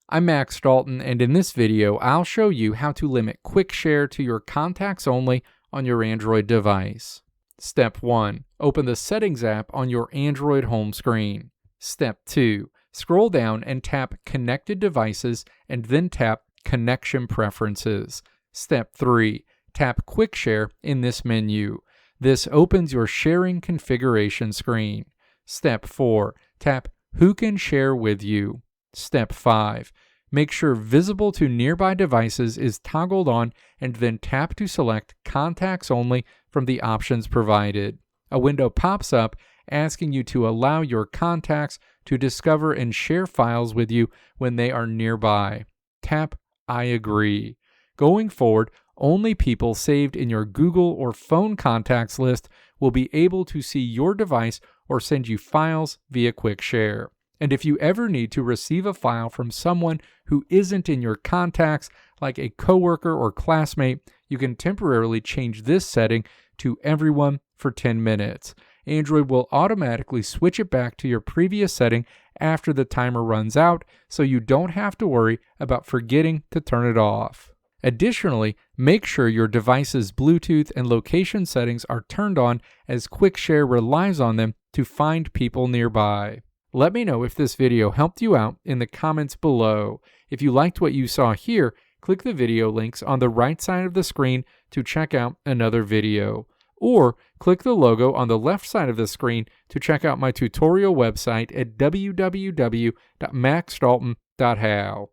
I'm Max Dalton, and in this video, I'll show you how to limit Quick Share to your contacts only on your Android device. Step 1. Open the Settings app on your Android home screen. Step 2. Scroll down and tap Connected Devices and then tap Connection Preferences. Step 3. Tap Quick Share in this menu. This opens your sharing configuration screen. Step 4. Tap Who Can Share With You. Step 5. Make sure Visible to Nearby Devices is toggled on and then tap to select Contacts Only from the options provided. A window pops up asking you to allow your contacts to discover and share files with you when they are nearby. Tap I agree. Going forward, only people saved in your Google or phone contacts list will be able to see your device or send you files via Quick Share. And if you ever need to receive a file from someone who isn't in your contacts, like a coworker or classmate, you can temporarily change this setting to everyone for 10 minutes. Android will automatically switch it back to your previous setting after the timer runs out, so you don't have to worry about forgetting to turn it off. Additionally, make sure your device's Bluetooth and location settings are turned on, as Quick Share relies on them to find people nearby. Let me know if this video helped you out in the comments below. If you liked what you saw here, click the video links on the right side of the screen to check out another video. Or click the logo on the left side of the screen to check out my tutorial website at www.maxdalton.how.